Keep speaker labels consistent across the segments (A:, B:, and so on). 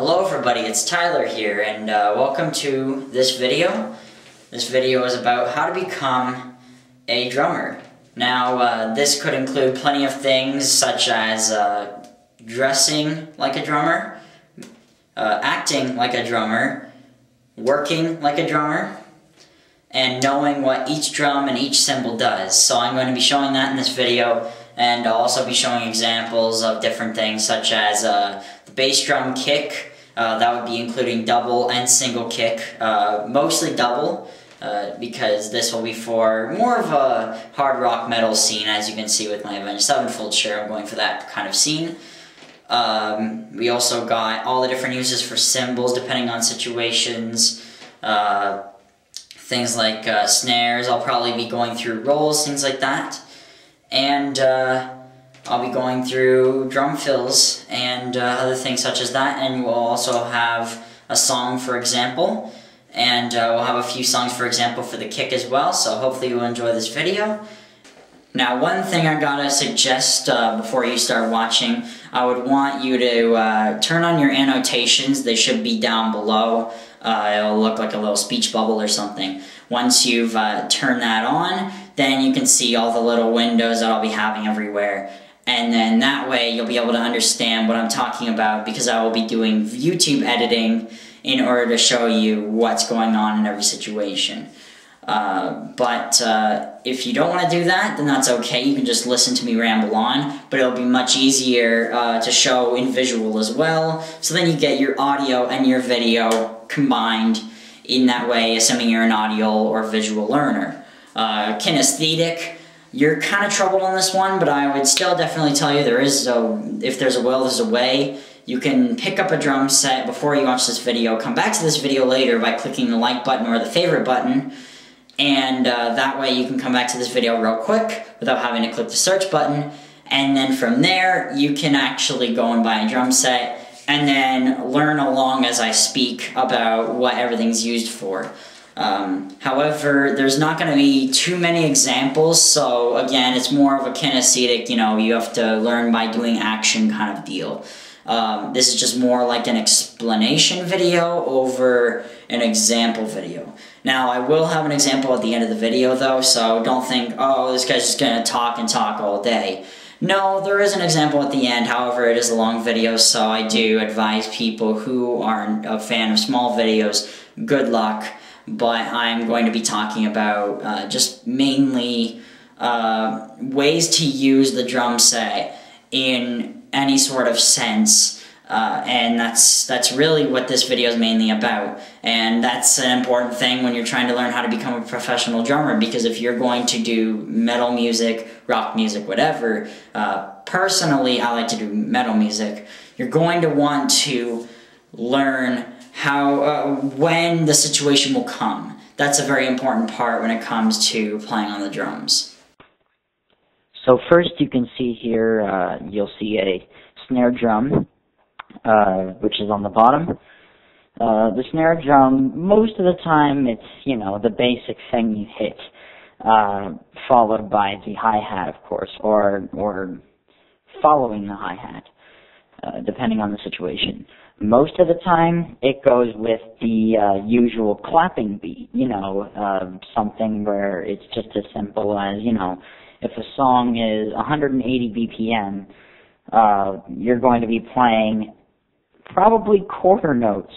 A: Hello everybody, it's Tyler here, and welcome to this video. This video is about how to become a drummer. Now, this could include plenty of things such as dressing like a drummer, acting like a drummer, working like a drummer, and knowing what each drum and each cymbal does. So I'm going to be showing that in this video, and I'll also be showing examples of different things such as the bass drum kick. That would be including double and single kick, mostly double, because this will be for more of a hard rock metal scene, as you can see with my Avenged Sevenfold shirt. I'm going for that kind of scene. We also got all the different uses for cymbals depending on situations. Things like snares, I'll probably be going through rolls, things like that. And I'll be going through drum fills and other things such as that, and we'll also have a song, for example, and we'll have a few songs, for example, for the kick as well, so hopefully you'll enjoy this video. Now, one thing I gotta suggest before you start watching, I would want you to turn on your annotations. They should be down below. It'll look like a little speech bubble or something. Once you've turned that on, then you can see all the little windows that I'll be having everywhere. And then that way you'll be able to understand what I'm talking about, because I will be doing YouTube editing in order to show you what's going on in every situation. But if you don't want to do that, then that's okay. You can just listen to me ramble on, but it'll be much easier to show in visual as well. So then you get your audio and your video combined in that way, assuming you're an audio or visual learner. Kinesthetic, you're kind of troubled on this one, but I would still definitely tell you if there's a will, there's a way. You can pick up a drum set before you watch this video, come back to this video later by clicking the like button or the favorite button, and that way you can come back to this video real quick without having to click the search button, and then from there you can actually go and buy a drum set and then learn along as I speak about what everything's used for. However, there's not going to be too many examples, so again, it's more of a kinesthetic, you have to learn by doing action kind of deal. This is just more like an explanation video over an example video. Now, I will have an example at the end of the video though, so don't think, oh, this guy's just going to talk and talk all day. No, there is an example at the end, however, it is a long video, so I do advise people who aren't a fan of small videos, good luck. But I'm going to be talking about just mainly ways to use the drum set in any sort of sense, and that's really what this video is mainly about. And that's an important thing when you're trying to learn how to become a professional drummer, because if you're going to do metal music, rock music, whatever, personally I like to do metal music, you're going to want to learn how when the situation will come. That's a very important part when it comes to playing on the drums.
B: So first you can see here, you'll see a snare drum, which is on the bottom. The snare drum, most of the time it's, the basic thing you hit, followed by the hi-hat, of course, or following the hi-hat, depending on the situation. Most of the time, it goes with the usual clapping beat, something where it's just as simple as, if a song is 180 BPM, you're going to be playing probably quarter notes,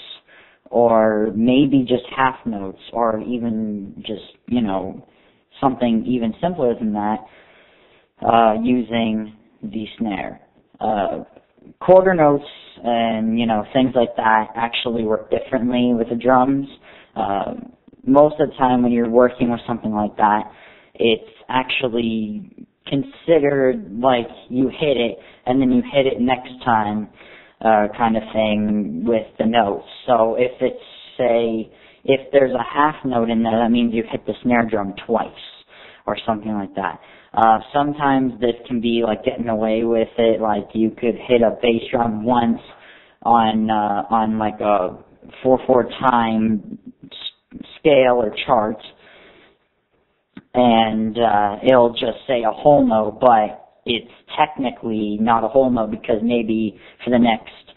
B: or maybe just half notes, or even just, something even simpler than that, using the snare. Quarter notes and, things like that actually work differently with the drums. Most of the time when you're working with something like that, it's actually considered like you hit it and then you hit it next time, kind of thing with the notes. So if it's, say, if there's a half note in there, that means you hit the snare drum twice or something like that. Sometimes this can be like getting away with it, like you could hit a bass drum once on like a 4/4 time scale or chart, and it'll just say a whole note, but it's technically not a whole note because maybe for the next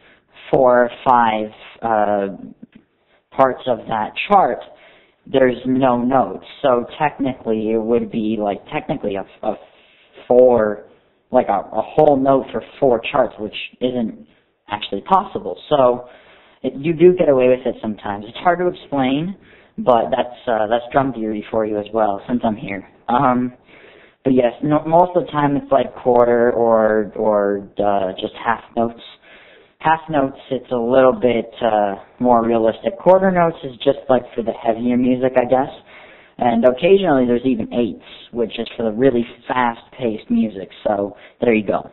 B: 4 or 5 parts of that chart, there's no notes. So technically it would be like technically a whole note for 4 charts, which isn't actually possible. So you do get away with it sometimes. It's hard to explain, but that's drum theory for you as well, since I'm here. But yes, most of the time it's like quarter or just half notes. Half notes, it's a little bit more realistic. Quarter notes is just like for the heavier music, I guess. And occasionally there's even 8s, which is for the really fast-paced music. So there you go.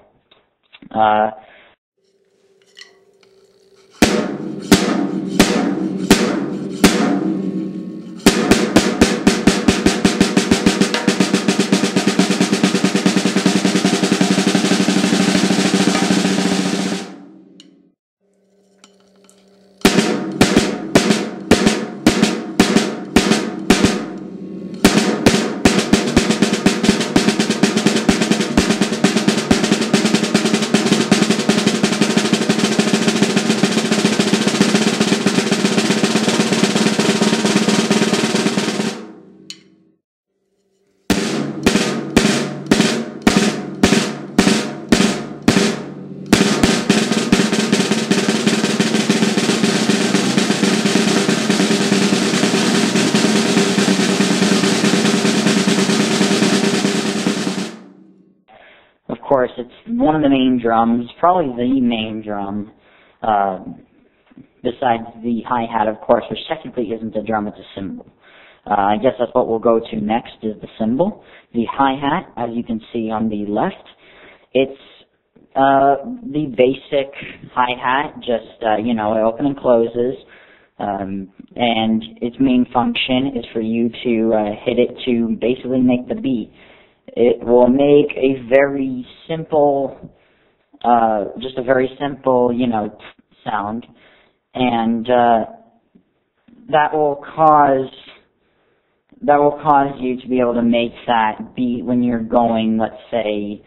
B: Of course, it's one of the main drums, probably the main drum, besides the hi-hat, of course, which technically isn't a drum, it's a cymbal. I guess that's what we'll go to next, is the cymbal. The hi-hat, as you can see on the left, it's the basic hi-hat, just, it open and closes, and its main function is for you to hit it to basically make the beat. It will make a very simple, just a very simple, sound, and that will cause you to be able to make that beat when you're going, let's say,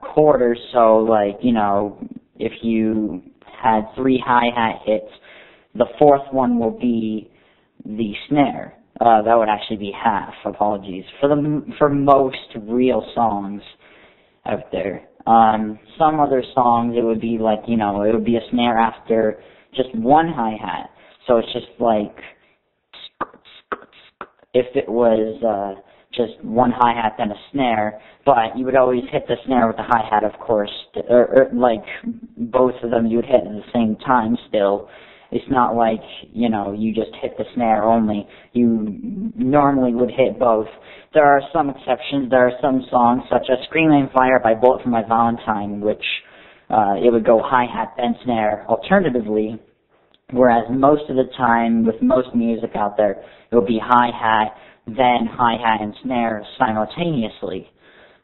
B: quarters. So, like, if you had 3 hi-hat hits, the 4th one will be the snare. That would actually be half. Apologies for most real songs out there. Some other songs it would be like it would be a snare after just 1 hi-hat. So it's just like if it was just 1 hi-hat then a snare, but you would always hit the snare with the hi-hat, of course, or like both of them you would hit at the same time still. It's not like, you just hit the snare only. You normally would hit both. There are some exceptions. There are some songs, such as Screaming Fire by Bullet for My Valentine, which it would go hi-hat, then snare, alternatively, whereas most of the time, with most music out there, it will be hi-hat, then hi-hat and snare simultaneously.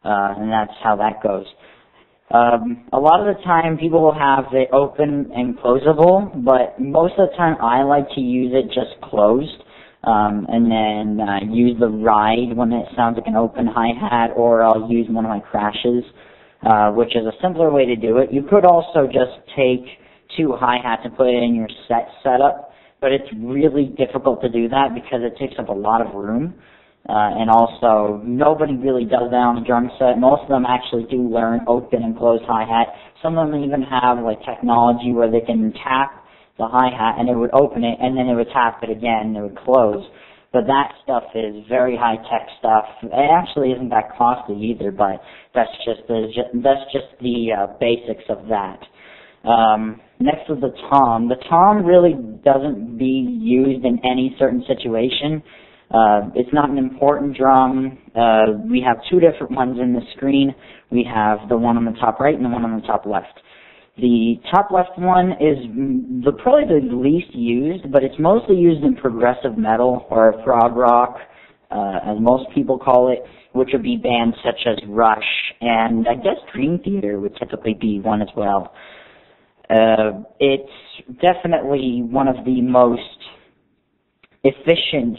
B: And that's how that goes. A lot of the time people will have it open and closable, but most of the time I like to use it just closed, and then use the ride when it sounds like an open hi-hat, or I'll use one of my crashes, which is a simpler way to do it. You could also just take 2 hi-hats and put it in your set setup, but it's really difficult to do that because it takes up a lot of room. And also, nobody really does that on a drum set. Most of them actually do learn open and closed hi-hat. Some of them even have like technology where they can tap the hi-hat and it would open it, and then it would tap it again and it would close. But that stuff is very high-tech stuff. It actually isn't that costly either, but that's just the basics of that. Next is the tom. The tom really doesn't be used in any certain situation. It's not an important drum. We have 2 different ones in the screen. We have the one on the top right and the one on the top left. The top left one is probably the least used, but it's mostly used in progressive metal or prog rock, as most people call it, which would be bands such as Rush, and I guess Dream Theater would typically be one as well. It's definitely one of the most efficient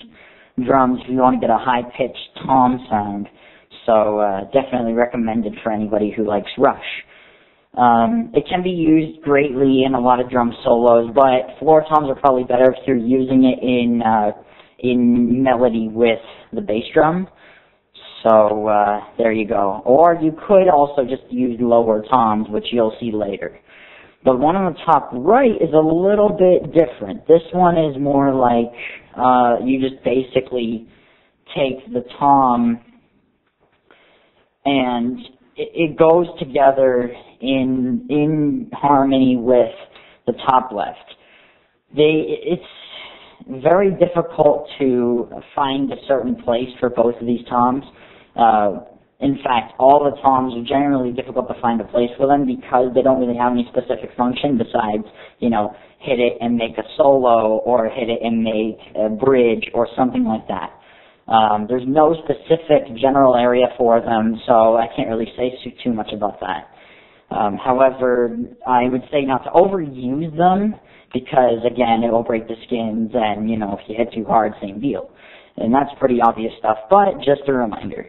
B: drums if you want to get a high-pitched tom sound, so definitely recommended for anybody who likes Rush. It can be used greatly in a lot of drum solos, but floor toms are probably better if you're using it in melody with the bass drum. So there you go. Or you could also just use lower toms, which you'll see later. The one on the top right is a little bit different. This one is more like you just basically take the tom and it goes together in harmony with the top left. It's very difficult to find a certain place for both of these toms. In fact, all the toms are generally difficult to find a place for them because they don't really have any specific function besides, hit it and make a solo or hit it and make a bridge or something like that. There's no specific general area for them, so I can't really say too much about that. However, I would say not to overuse them because, again, it will break the skins and, if you hit too hard, same deal. And that's pretty obvious stuff, but just a reminder.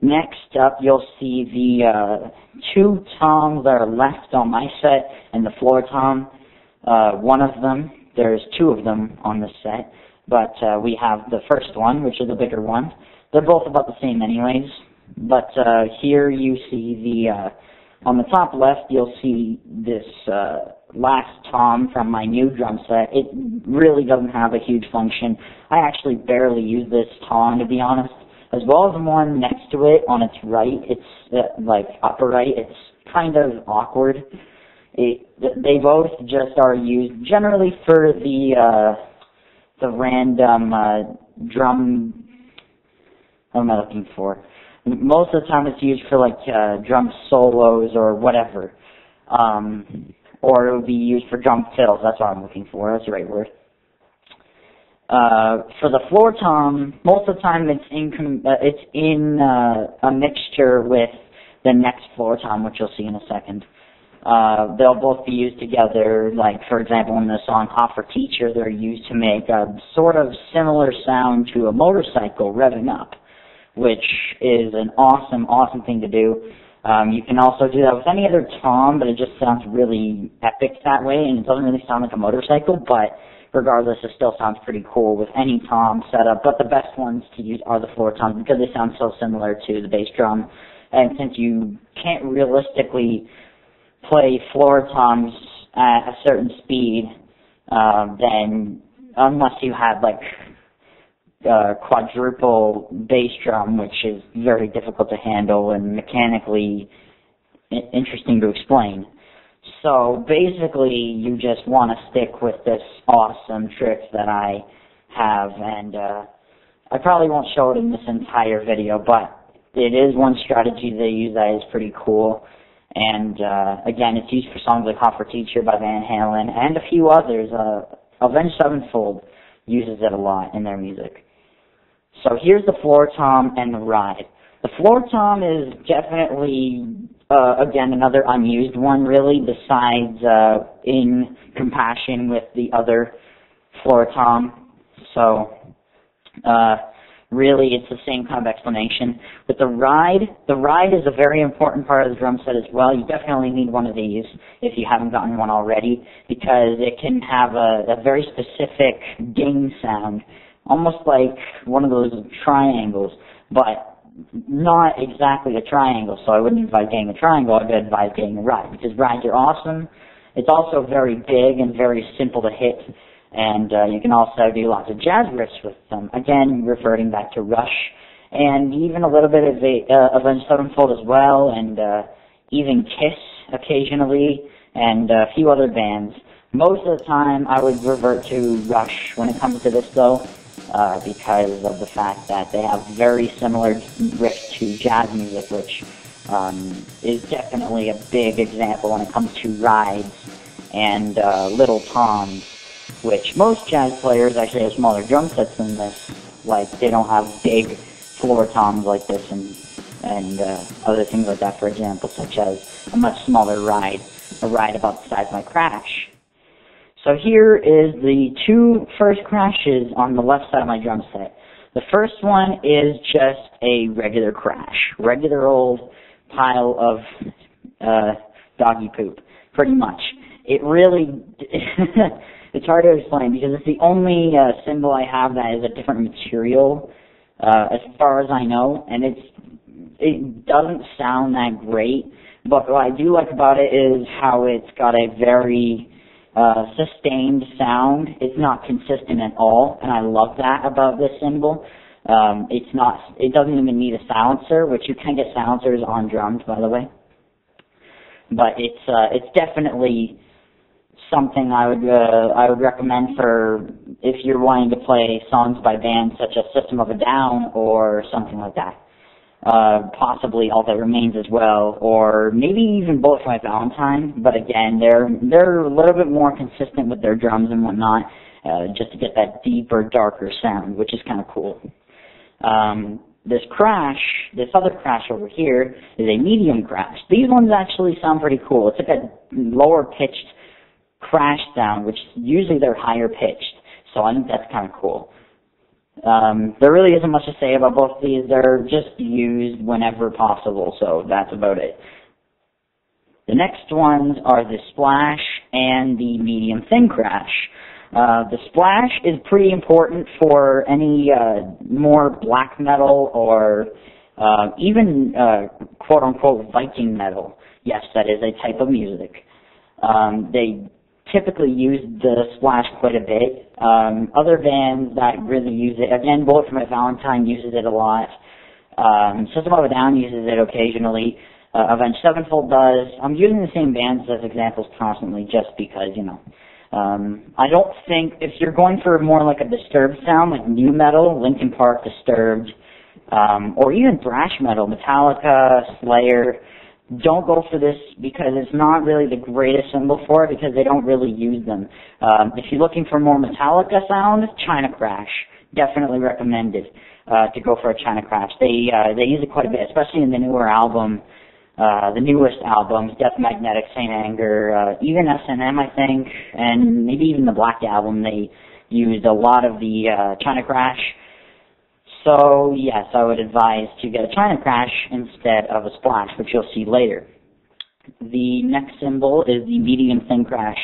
B: Next up, you'll see the two toms that are left on my set and the floor tom. One of them, there's two of them on this set, but we have the first one, which is the bigger one. They're both about the same anyways, but here you see on the top left, you'll see this last tom from my new drum set. It really doesn't have a huge function. I actually barely use this tom, to be honest. As well as the one next to it on its right, it's like upper right, it's kind of awkward. They both just are used generally for the random drum. What am I looking for? Most of the time it's used for like drum solos or whatever. Or it would be used for drum fills. That's what I'm looking for. That's the right word. For the floor tom, most of the time it's in a mixture with the next floor tom, which you'll see in a second. They'll both be used together. Like, for example, in the song Hot for Teacher, they're used to make a sort of similar sound to a motorcycle revving up, which is an awesome, awesome thing to do. You can also do that with any other tom, but it just sounds really epic that way, and it doesn't really sound like a motorcycle, but regardless, it still sounds pretty cool with any tom setup, but the best ones to use are the floor toms because they sound so similar to the bass drum. And since you can't realistically play floor toms at a certain speed, then unless you had like quadruple bass drum, which is very difficult to handle and mechanically interesting to explain. So basically, you just want to stick with this awesome trick that I have, and I probably won't show it in this entire video, but it is one strategy they use that is pretty cool. And again, it's used for songs like Hot for Teacher by Van Halen and a few others. Avenged Sevenfold uses it a lot in their music. So here's the floor tom and the ride. The floor tom is definitely, again, another unused one, really, besides in comparison with the other floor tom. So really, it's the same kind of explanation. With the ride is a very important part of the drum set as well. You definitely need one of these if you haven't gotten one already, because it can have a very specific ding sound, almost like one of those triangles, but not exactly a triangle. So I wouldn't advise getting a triangle, I'd advise getting a ride, because rides are awesome. It's also very big and very simple to hit, and you can also do lots of jazz riffs with them. Again, reverting back to Rush, and even a little bit of Avenged Sevenfold as well, and even Kiss occasionally, and a few other bands. Most of the time, I would revert to Rush when it comes to this, though, because of the fact that they have very similar riffs to jazz music, which is definitely a big example when it comes to rides and little toms, which most jazz players actually have smaller drum sets than this. Like, they don't have big floor toms like this and other things like that, for example, such as a much smaller ride, a ride about the size of my crash. So here is the two first crashes on the left side of my drum set. The first one is just a regular crash, regular old pile of doggy poop, pretty much. It really, it's hard to explain because it's the only cymbal I have that is a different material, as far as I know, and it doesn't sound that great, but what I do like about it is how it's got a very sustained sound. It's not consistent at all, and I love that about this cymbal. It doesn't even need a silencer, which you can get silencers on drums, by the way. But it's definitely something I would recommend for if you're wanting to play songs by bands such as System of a Down or something like that. Possibly All That Remains as well, or maybe even Bullet for My Valentine. But again, they're a little bit more consistent with their drums and whatnot, just to get that deeper, darker sound, which is kind of cool. This other crash over here is a medium crash. These ones actually sound pretty cool. It's like a lower pitched crash sound, which usually they're higher pitched. So I think that's kind of cool. There really isn't much to say about both of these. They're just used whenever possible, so that's about it. The next ones are the splash and the medium thin crash. The splash is pretty important for any more black metal or even quote-unquote Viking metal. Yes, that is a type of music. They typically use the splash quite a bit. Other bands that really use it, again, Bullet for My Valentine uses it a lot. System of a Down uses it occasionally. Avenged Sevenfold does. I'm using the same bands as examples constantly just because, you know. I don't think, if you're going for more like a Disturbed sound, like new metal, Linkin Park, Disturbed, or even thrash metal, Metallica, Slayer, don't go for this because it's not really the greatest cymbal for it because they don't really use them. If you're looking for more Metallica sound, China Crash, definitely recommended to go for a China Crash. They use it quite a bit, especially in the newer album, the newest albums, Death Magnetic, Saint Anger, even S&M, I think, and maybe even the Black Album, they used a lot of the China Crash. So, yes, I would advise to get a China Crash instead of a splash, which you'll see later. The next cymbal is the medium thin crash.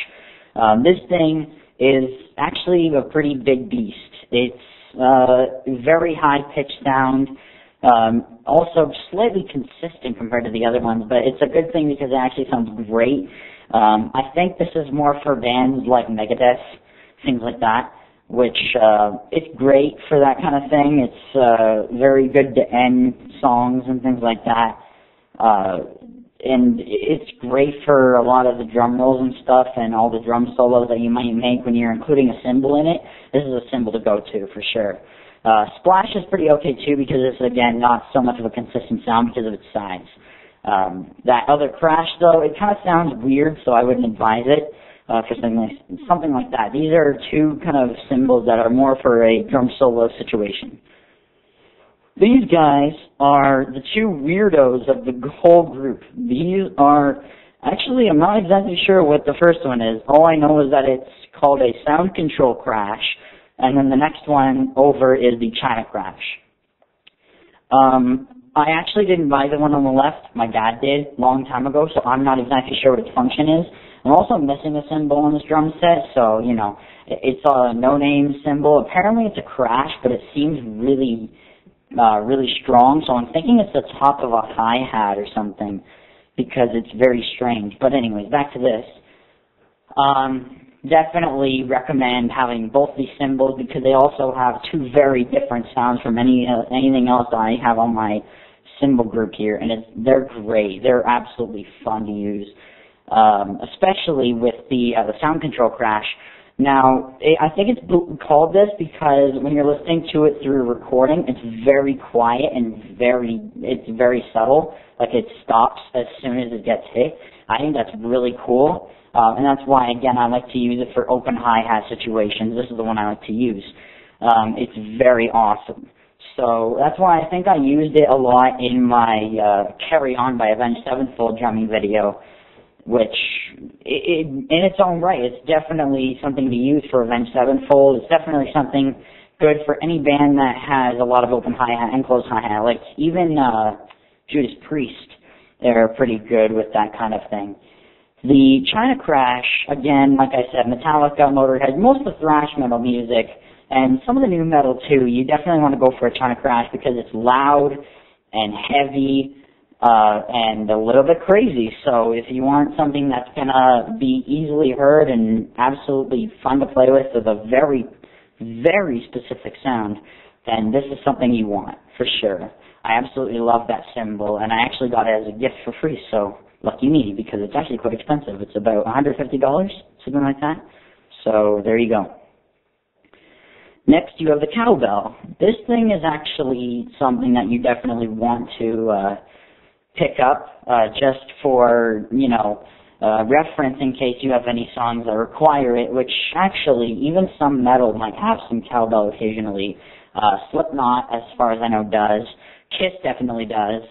B: This thing is actually a pretty big beast. It's very high-pitched sound, also slightly consistent compared to the other ones, but it's a good thing because it actually sounds great. I think this is more for bands like Megadeth, things like that, which it's great for that kind of thing. It's very good to end songs and things like that. And it's great for a lot of the drum rolls and stuff and all the drum solos that you might make when you're including a cymbal in it. This is a cymbal to go to for sure. Splash is pretty okay too because it's, again, not so much of a consistent sound because of its size. That other crash, though, it kind of sounds weird, so I wouldn't advise it for something like that. These are two kind of cymbals that are more for a drum solo situation. These guys are the two weirdos of the whole group. These are, actually, I'm not exactly sure what the first one is. All I know is that it's called a sound control crash, and then the next one over is the China crash. I actually didn't buy the one on the left. My dad did a long time ago, so I'm not exactly sure what its function is. I'm also missing a cymbal on this drum set, so, you know, it's a no-name cymbal. Apparently it's a crash, but it seems really strong, so I'm thinking it's the top of a hi-hat or something because it's very strange. But anyways, back to this. Definitely recommend having both these cymbals because they also have two very different sounds from anything else I have on my cymbal group here, and they're great. They're absolutely fun to use, especially with the sound control crash. Now, I think it's called this because when you're listening to it through recording, it's very quiet and it's very subtle. Like it stops as soon as it gets hit. I think that's really cool. And that's why, again, I like to use it for open hi-hat situations. This is the one I like to use. It's very awesome. So that's why I think I used it a lot in my Carry On by Avenged Sevenfold drumming video, which, in its own right, it's definitely something to use for Avenged Sevenfold. It's definitely something good for any band that has a lot of open hi-hat and closed hi-hat. Like, even Judas Priest, they're pretty good with that kind of thing. The China Crash, again, like I said, Metallica, Motorhead, most of the thrash metal music, and some of the new metal too, you definitely want to go for a China Crash because it's loud and heavy and a little bit crazy. So if you want something that's going to be easily heard and absolutely fun to play with a very, very specific sound, then this is something you want, for sure. I absolutely love that cymbal, and I actually got it as a gift for free, so lucky me, because it's actually quite expensive. It's about $150, something like that. So there you go. Next, you have the cowbell. This thing is actually something that you definitely want to pick up just for, reference in case you have any songs that require it, which actually, even some metal might have some cowbell occasionally. Slipknot, as far as I know, does. Kiss definitely does.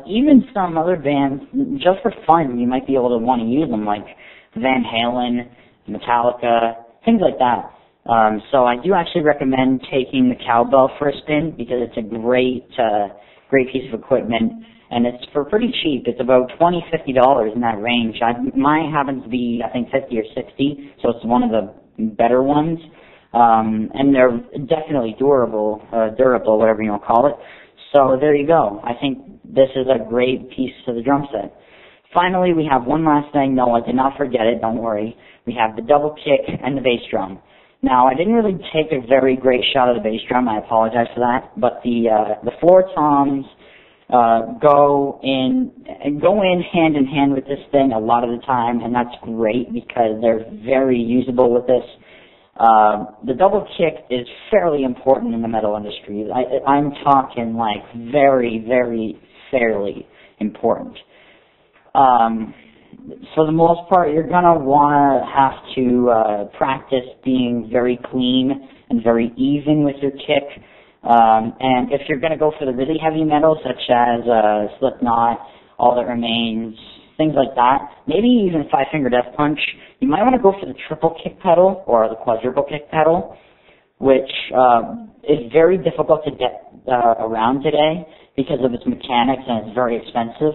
B: Even some other bands, just for fun, you might be able to want to use them, like Van Halen, Metallica, things like that. So I do actually recommend taking the cowbell for a spin because it's a great piece of equipment, and it's for pretty cheap. It's about $20, $50 in that range. Mine happens to be, I think, 50 or 60, so it's one of the better ones. And they're definitely durable, whatever you want to call it. So there you go. I think this is a great piece of the drum set. Finally, we have one last thing. No, I did not forget it. Don't worry. We have the double kick and the bass drum. Now, I didn't really take a very great shot of the bass drum. I apologize for that. But the floor toms go in hand in hand with this thing a lot of the time, and that's great because they're very usable with this. The double kick is fairly important in the metal industry. I'm talking like very, very fairly important. For the most part, you're going to want to have to practice being very clean and very even with your kick. And if you're going to go for the really heavy metal, such as Slipknot, All That Remains, things like that, maybe even Five Finger Death Punch, you might want to go for the triple kick pedal or the quadruple kick pedal, which is very difficult to get around today because of its mechanics, and it's very expensive.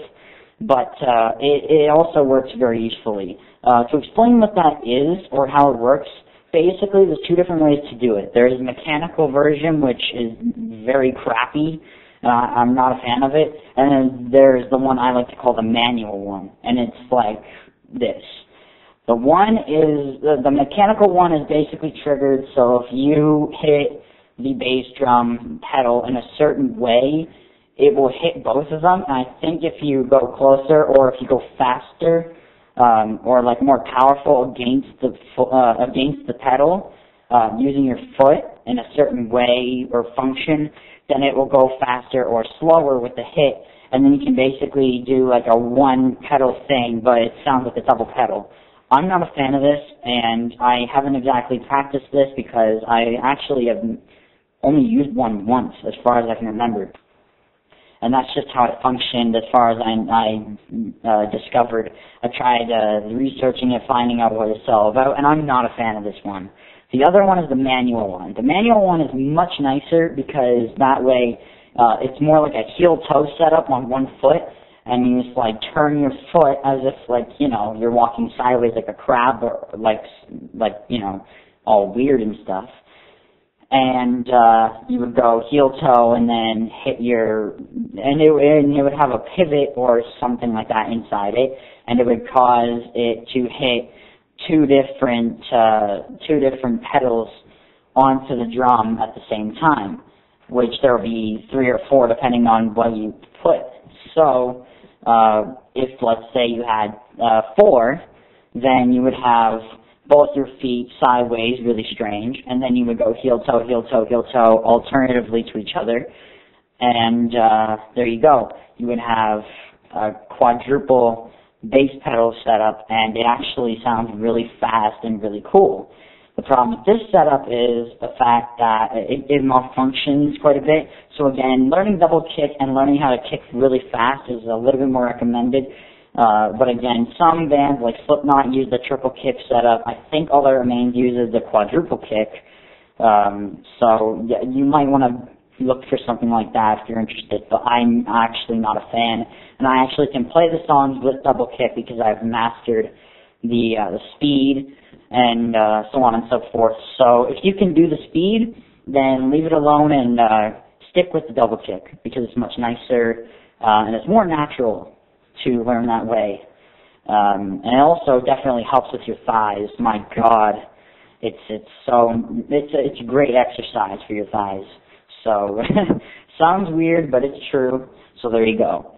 B: But it also works very usefully. To explain what that is or how it works, basically there's two different ways to do it. There's a mechanical version, which is very crappy. I'm not a fan of it. And then there's the one I like to call the manual one, and it's like this. The mechanical one is basically triggered, so if you hit the bass drum pedal in a certain way, it will hit both of them. And I think if you go closer or if you go faster or like more powerful against the pedal using your foot in a certain way or function, then it will go faster or slower with the hit. And then you can basically do like a one pedal thing, but it sounds like a double pedal. I'm not a fan of this, and I haven't exactly practiced this because I actually have only used one once as far as I can remember. And that's just how it functioned as far as I discovered. I tried researching it, finding out what it's all about, and I'm not a fan of this one. The other one is the manual one. The manual one is much nicer because that way it's more like a heel-toe setup on one foot, and you just like turn your foot as if like, you're walking sideways like a crab or like all weird and stuff. And you would go heel-toe and then hit and it would have a pivot or something like that inside it, and it would cause it to hit two different pedals onto the drum at the same time, which there will be 3 or 4 depending on what you put. So if let's say you had 4, then you would have both your feet sideways, really strange, and then you would go heel-toe, heel-toe, heel-toe, alternatively to each other, and there you go. You would have a quadruple bass pedal setup, and it actually sounds really fast and really cool. The problem with this setup is the fact that it malfunctions quite a bit. So again, learning double kick and learning how to kick really fast is a little bit more recommended. But again, some bands like Slipknot use the triple kick setup. I think All That Remains uses the quadruple kick. So yeah, you might want to look for something like that if you're interested, but I'm actually not a fan. And I actually can play the songs with double kick because I've mastered the speed and so on and so forth. So if you can do the speed, then leave it alone and stick with the double kick because it's much nicer and it's more natural to learn that way. And it also definitely helps with your thighs. My God, it's a great exercise for your thighs. So sounds weird, but it's true. So there you go.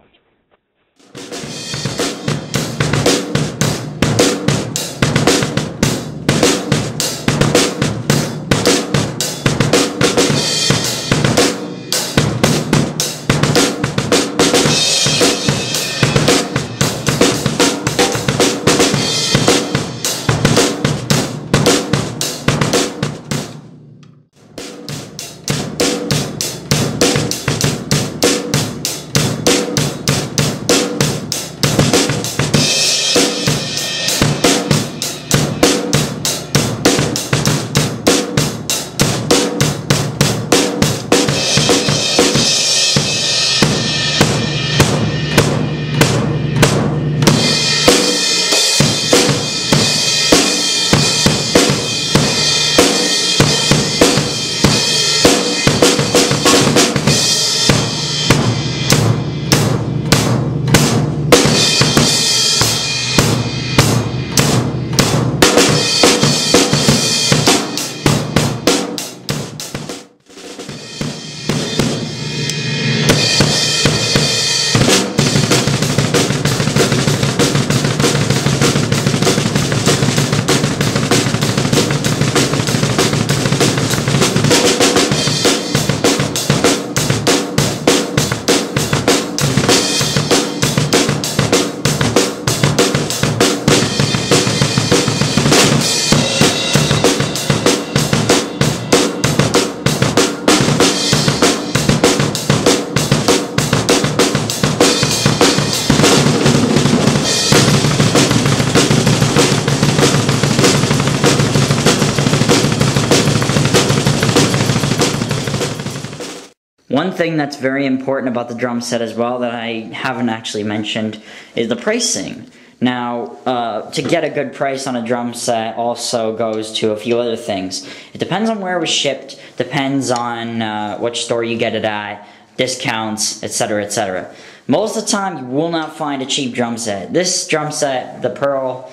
A: One thing that's very important about the drum set as well that I haven't actually mentioned is the pricing. Now, to get a good price on a drum set also goes to a few other things. It depends on where it was shipped, depends on which store you get it at, discounts, etc., etc. Most of the time, you will not find a cheap drum set. This drum set, the pearl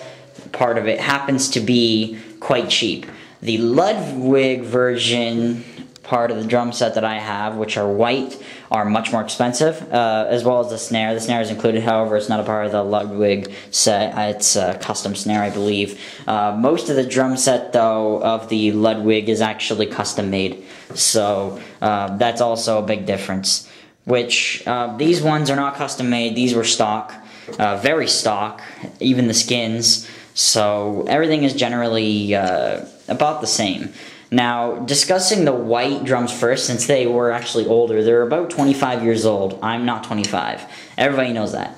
A: part of it, happens to be quite cheap. The Ludwig version part of the drum set that I have, which are white, are much more expensive, as well as the snare. The snare is included, however, it's not a part of the Ludwig set. It's a custom snare, I believe. Most of the drum set, though, of the Ludwig is actually custom made, so that's also a big difference. Which, these ones are not custom made, these were stock, very stock, even the skins, so everything is generally about the same. Now, discussing the white drums first, since they were actually older, they're about 25 years old. I'm not 25. Everybody knows that.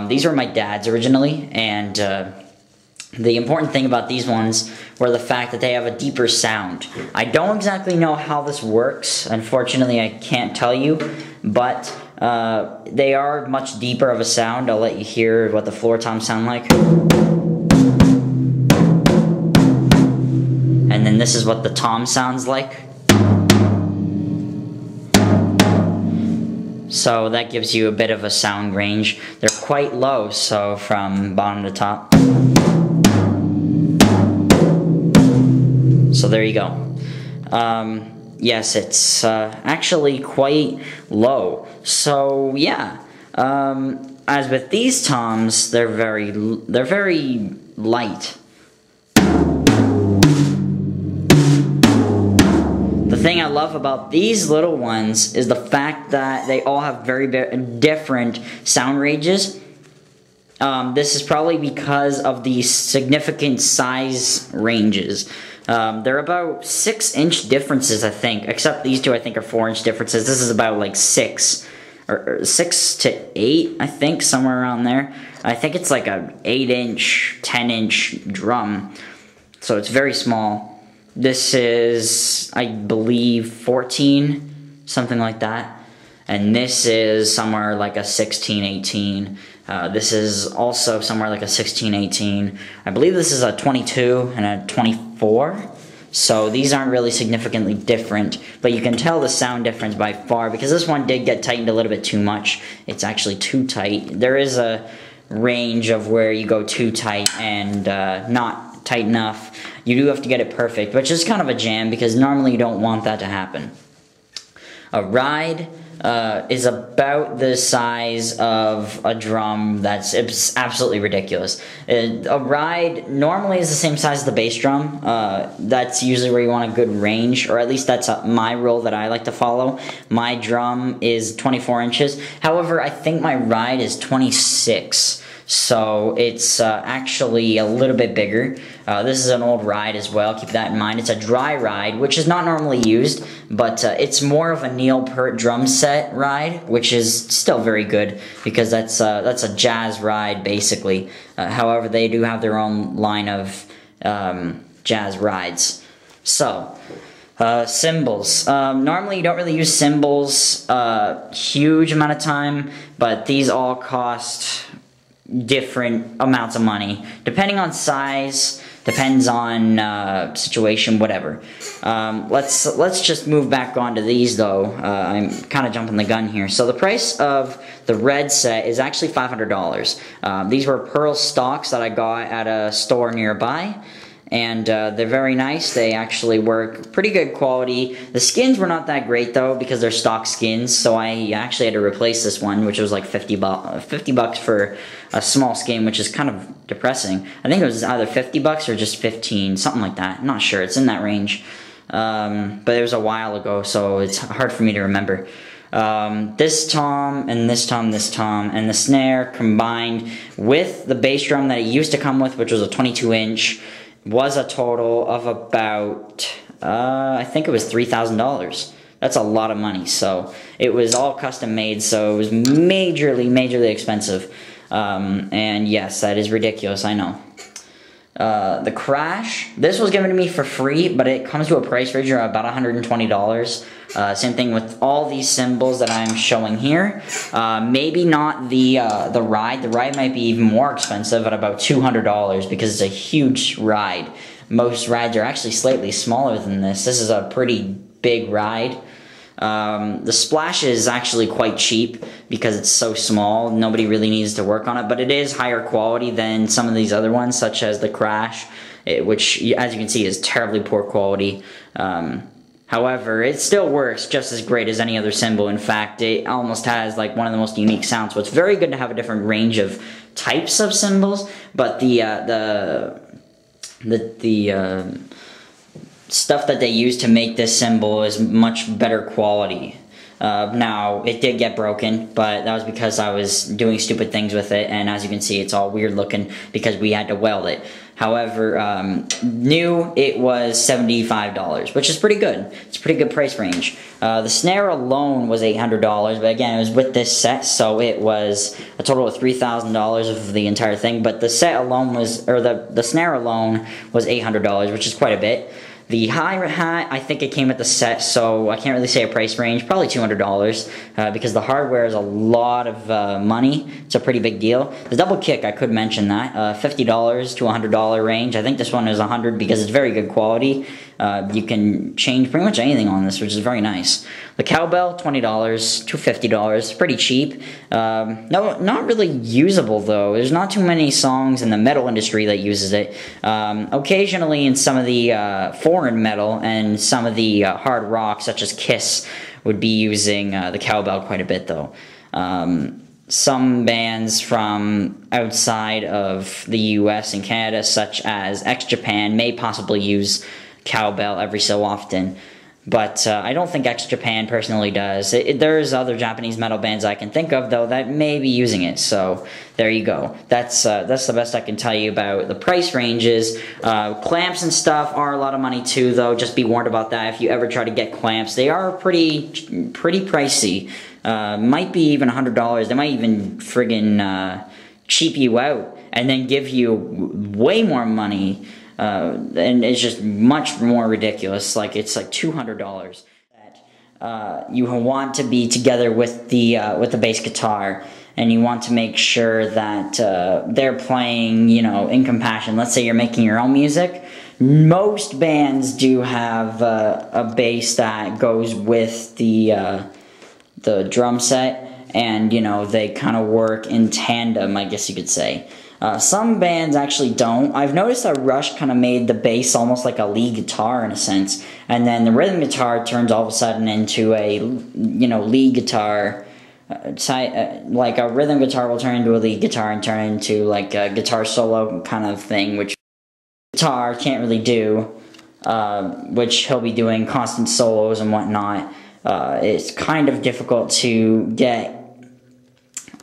A: These were my dad's originally, and the important thing about these ones were the fact that they have a deeper sound. I don't exactly know how this works. Unfortunately, I can't tell you, but they are much deeper of a sound. I'll let you hear what the floor toms sound like. And then this is what the tom sounds like. So that gives you a bit of a sound range. They're quite low, so from bottom to top. So there you go. Yes, it's actually quite low. So yeah, as with these toms, they're very light. The thing I love about these little ones is the fact that they all have very different sound ranges. This is probably because of the significant size ranges. They're about 6-inch differences, I think, except these two I think are 4-inch differences. This is about like 6 or 6 to 8, I think, somewhere around there. I think it's like a 8-inch, 10-inch drum, so it's very small. This is, I believe, 14 something like that. And this is somewhere like a 16, 18. This is also somewhere like a 16, 18. I believe this is a 22 and a 24. So these aren't really significantly different, but you can tell the sound difference by far because this one did get tightened a little bit too much. It's actually too tight. There is a range of where you go too tight and not tight enough. You do have to get it perfect, which is kind of a jam because normally you don't want that to happen. A ride is about the size of a drum. That's absolutely ridiculous. A ride normally is the same size as the bass drum. That's usually where you want a good range, or at least that's my rule that I like to follow. My drum is 24 inches. However, I think my ride is 26. So it's actually a little bit bigger. This is an old ride as well, keep that in mind. It's a dry ride, which is not normally used, but it's more of a Neil Peart drum set ride, which is still very good because that's a jazz ride basically. However, they do have their own line of jazz rides. So, cymbals. Normally you don't really use cymbals huge amount of time, but these all cost different amounts of money depending on size, depends on situation, whatever. Let's just move back onto these though. I'm kind of jumping the gun here. So the price of the red set is actually $500. These were pearl stocks that I got at a store nearby, and they're very nice. They actually work pretty good quality. The skins were not that great though because they're stock skins, so I actually had to replace this one, which was like 50 bucks for a small skin, which is kind of depressing. I think it was either 50 bucks or just 15, something like that. I'm not sure, it's in that range. But it was a while ago, so it's hard for me to remember. This tom, and this tom, this tom, and the snare combined with the bass drum that it used to come with, which was a 22-inch, was a total of about, I think it was $3,000. That's a lot of money. So it was all custom made, so it was majorly expensive. And yes, that is ridiculous, I know. The Crash, this was given to me for free, but it comes to a price range of about $120. Same thing with all these cymbals that I'm showing here. Maybe not the ride. The ride might be even more expensive at about $200 because it's a huge ride. Most rides are actually slightly smaller than this. This is a pretty big ride. The Splash is actually quite cheap because it's so small. Nobody really needs to work on it, but it is higher quality than some of these other ones, such as the Crash, which, as you can see, is terribly poor quality. However, it still works just as great as any other cymbal. In fact, it almost has like one of the most unique sounds. So it's very good to have a different range of types of cymbals, but the stuff that they use to make this cymbal is much better quality. Now, it did get broken, but that was because I was doing stupid things with it, and as you can see, it's all weird looking because we had to weld it. However, new, it was $75, which is pretty good. It's a pretty good price range. The snare alone was $800, but again, it was with this set, so it was a total of $3,000 of the entire thing, but the set alone was, or the snare alone was $800, which is quite a bit. The hi-hat, I think it came with the set, so I can't really say a price range, probably $200, because the hardware is a lot of money. It's a pretty big deal. The double kick, I could mention that, $50 to $100 range. I think this one is $100 because it's very good quality. You can change pretty much anything on this, which is very nice. The cowbell, $20 to $50, pretty cheap. No, not really usable though. There's not too many songs in the metal industry that uses it. Occasionally in some of the foreign metal and some of the hard rock, such as Kiss, would be using the cowbell quite a bit though. Some bands from outside of the US and Canada, such as X-Japan, may possibly use cowbell every so often, but I don't think X-Japan personally does. There's other Japanese metal bands I can think of though that may be using it, so there you go. That's the best I can tell you about the price ranges. Clamps and stuff are a lot of money too though, just be warned about that if you ever try to get clamps. They are pretty pricey. Might be even $100. They might even friggin' cheap you out and then give you way more money. And it's just much more ridiculous. Like, it's like $200. you want to be together with the bass guitar, and you want to make sure that they're playing, you know, in compassion. Let's say you're making your own music. Most bands do have a bass that goes with the drum set, and you know, they kind of work in tandem, I guess you could say. Some bands actually don't. I've noticed that Rush kind of made the bass almost like a lead guitar in a sense, and then the rhythm guitar turns all of a sudden into a, you know, lead guitar. Like a rhythm guitar will turn into a lead guitar and turn into like a guitar solo kind of thing, which guitar can't really do, which he'll be doing constant solos and whatnot. It's kind of difficult to get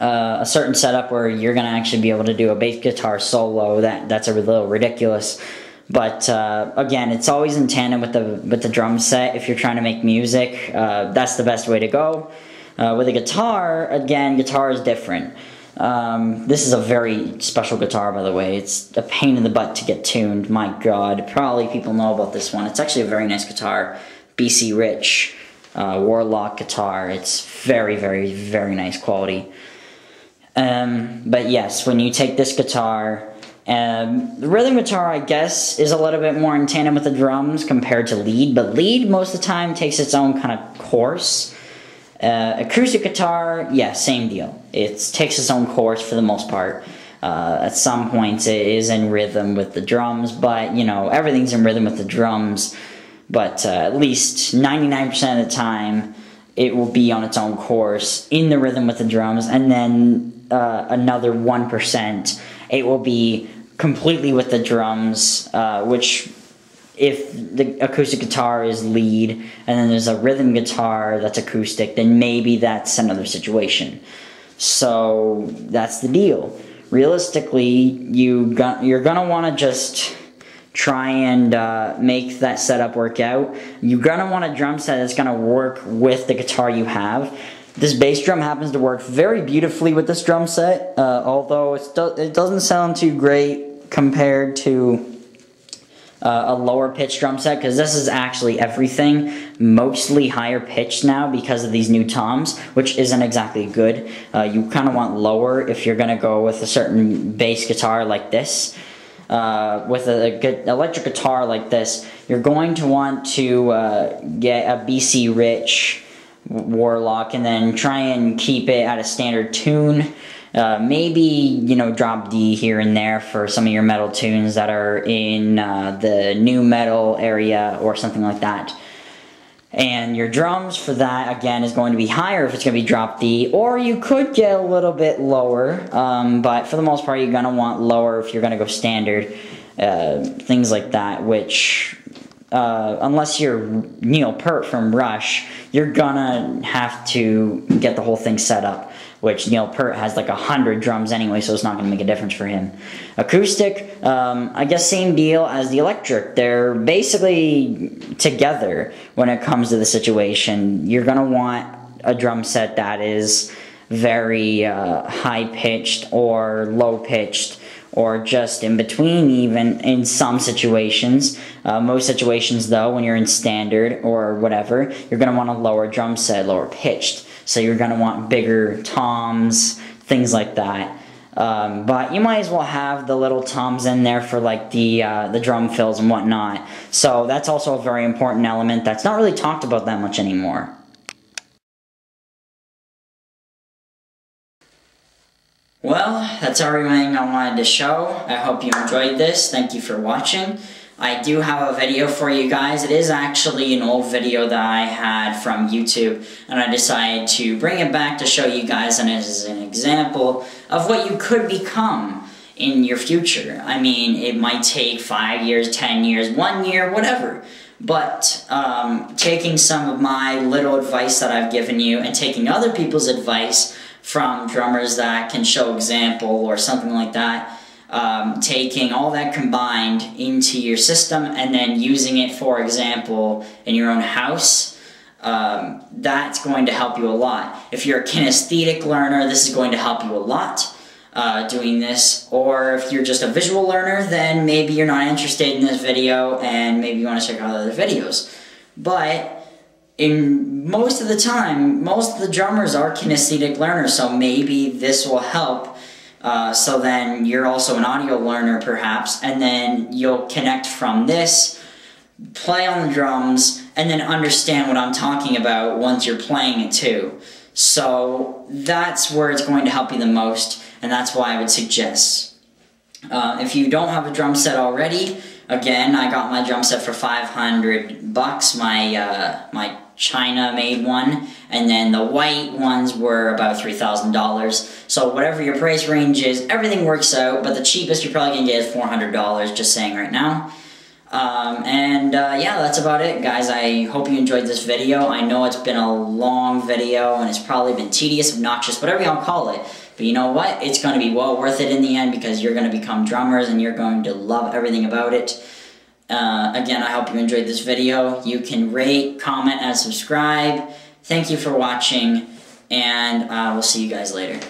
A: a certain setup where you're going to actually be able to do a bass guitar solo. That's a little ridiculous. But again, it's always in tandem with the drum set. If you're trying to make music, that's the best way to go. With a guitar, again, guitar is different. This is a very special guitar, by the way. It's a pain in the butt to get tuned. My God, probably people know about this one. It's actually a very nice guitar, BC Rich Warlock guitar. It's very, very, very nice quality. But yes, when you take this guitar, the rhythm guitar, I guess, is a little bit more in tandem with the drums compared to lead, but lead most of the time takes its own kind of course. Acoustic guitar, yeah, same deal. It takes its own course for the most part. At some points it is in rhythm with the drums, but you know, everything's in rhythm with the drums, but at least 99% of the time it will be on its own course in the rhythm with the drums, and then another 1% it will be completely with the drums, which if the acoustic guitar is lead and then there's a rhythm guitar that's acoustic, then maybe that's another situation. So that's the deal. Realistically, you're gonna want to just try and make that setup work out. You're gonna want a drum set that's gonna work with the guitar you have. This bass drum happens to work very beautifully with this drum set, although it doesn't sound too great compared to a lower pitched drum set, because this is actually everything mostly higher pitched now because of these new toms, which isn't exactly good. You kind of want lower if you're going to go with a certain bass guitar like this. With a good electric guitar like this, you're going to want to get a BC Rich Warlock and then try and keep it at a standard tune. Maybe, you know, drop D here and there for some of your metal tunes that are in the new metal area or something like that. And your drums for that, again, is going to be higher if it's going to be drop D, or you could get a little bit lower, but for the most part you're going to want lower if you're going to go standard, things like that, which unless you're Neil Peart from Rush, you're gonna have to get the whole thing set up, which Neil Peart has like 100 drums anyway, so it's not gonna make a difference for him. Acoustic, I guess same deal as the electric. They're basically together when it comes to the situation. You're gonna want a drum set that is very high-pitched or low-pitched, or just in between even in some situations. Most situations though, when you're in standard or whatever, you're going to want a lower drum set, lower pitched. So you're going to want bigger toms, things like that. But you might as well have the little toms in there for like the drum fills and whatnot. So that's also a very important element that's not really talked about that much anymore. Well, that's everything I wanted to show. I hope you enjoyed this. Thank you for watching. I do have a video for you guys. It is actually an old video that I had from YouTube, and I decided to bring it back to show you guys, and as an example of what you could become in your future. I mean, it might take 5 years, 10 years, 1 year, whatever. But taking some of my little advice that I've given you and taking other people's advice from drummers that can show example or something like that, taking all that combined into your system and then using it, for example, in your own house, that's going to help you a lot. If you're a kinesthetic learner, this is going to help you a lot, doing this. Or if you're just a visual learner, then maybe you're not interested in this video and maybe you want to check out other videos. But in most of the time, most of the drummers are kinesthetic learners, so maybe this will help. So then you're also an audio learner perhaps, and then you'll connect from this, play on the drums, and then understand what I'm talking about once you're playing it too. So that's where it's going to help you the most, and that's why I would suggest. If you don't have a drum set already, again, I got my drum set for $500, my China-made one, and then the white ones were about $3,000. So whatever your price range is, everything works out, but the cheapest you're probably going to get is $400, just saying right now. Yeah, that's about it, guys. I hope you enjoyed this video. I know it's been a long video, and it's probably been tedious, obnoxious, whatever y'all call it. But you know what? It's going to be well worth it in the end, because you're going to become drummers, and you're going to love everything about it. Again, I hope you enjoyed this video. You can rate, comment, and subscribe. Thank you for watching, and we'll see you guys later.